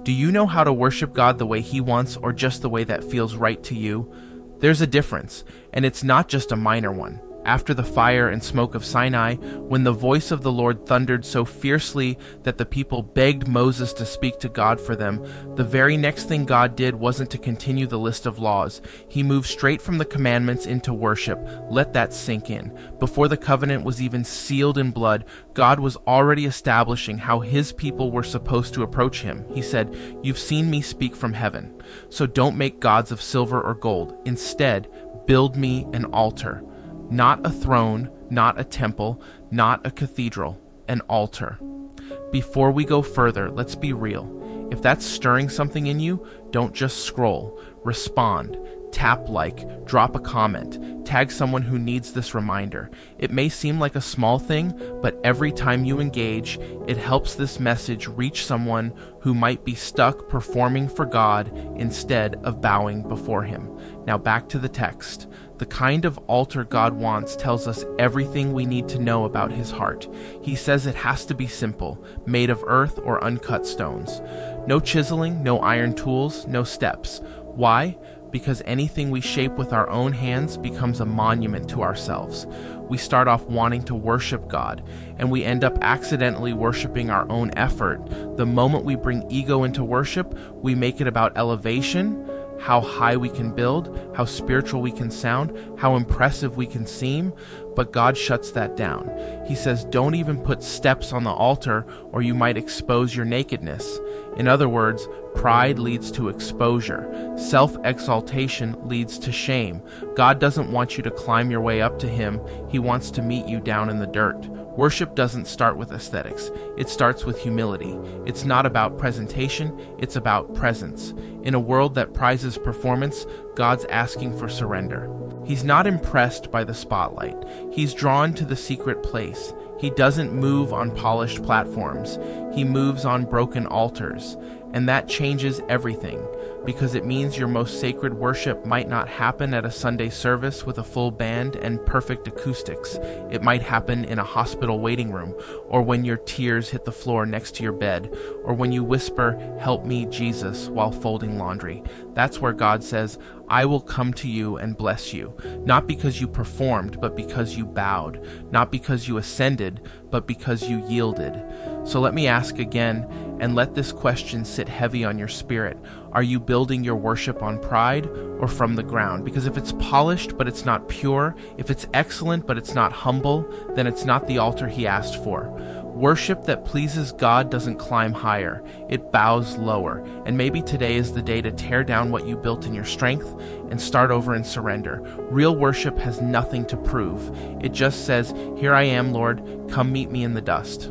Do you know how to worship God the way He wants or just the way that feels right to you? There's a difference, and it's not just a minor one. After the fire and smoke of Sinai, when the voice of the Lord thundered so fiercely that the people begged Moses to speak to God for them, the very next thing God did wasn't to continue the list of laws. He moved straight from the commandments into worship. Let that sink in. Before the covenant was even sealed in blood, God was already establishing how His people were supposed to approach Him. He said, "You've seen me speak from heaven, so don't make gods of silver or gold. Instead, build me an altar." Not a throne, not a temple, not a cathedral, an altar. Before we go further, let's be real. If that's stirring something in you, don't just scroll. Respond. Tap like, drop a comment, tag someone who needs this reminder. It may seem like a small thing, but every time you engage, it helps this message reach someone who might be stuck performing for God instead of bowing before Him. Now back to the text. The kind of altar God wants tells us everything we need to know about His heart. He says it has to be simple, made of earth or uncut stones. No chiseling, no iron tools, no steps. Why? Because anything we shape with our own hands becomes a monument to ourselves. We start off wanting to worship God, and we end up accidentally worshiping our own effort. The moment we bring ego into worship, we make it about elevation, how high we can build, how spiritual we can sound, how impressive we can seem, but God shuts that down. He says, don't even put steps on the altar or you might expose your nakedness. In other words, pride leads to exposure. Self-exaltation leads to shame. God doesn't want you to climb your way up to Him. He wants to meet you down in the dirt. Worship doesn't start with aesthetics. It starts with humility. It's not about presentation, it's about presence. In a world that prizes performance, God's asking for surrender. He's not impressed by the spotlight. He's drawn to the secret place. He doesn't move on polished platforms. He moves on broken altars. And that changes everything, because it means your most sacred worship might not happen at a Sunday service with a full band and perfect acoustics. It might happen in a hospital waiting room, or when your tears hit the floor next to your bed, or when you whisper, "Help me, Jesus," while folding laundry. That's where God says, "I will come to you and bless you," not because you performed, but because you bowed, not because you ascended, but because you yielded. So let me ask again, and let this question sit heavy on your spirit. Are you building your worship on pride or from the ground? Because if it's polished but it's not pure, if it's excellent but it's not humble, then it's not the altar He asked for. Worship that pleases God doesn't climb higher, it bows lower. And maybe today is the day to tear down what you built in your strength and start over in surrender. Real worship has nothing to prove. It just says, "Here I am, Lord, come meet me in the dust."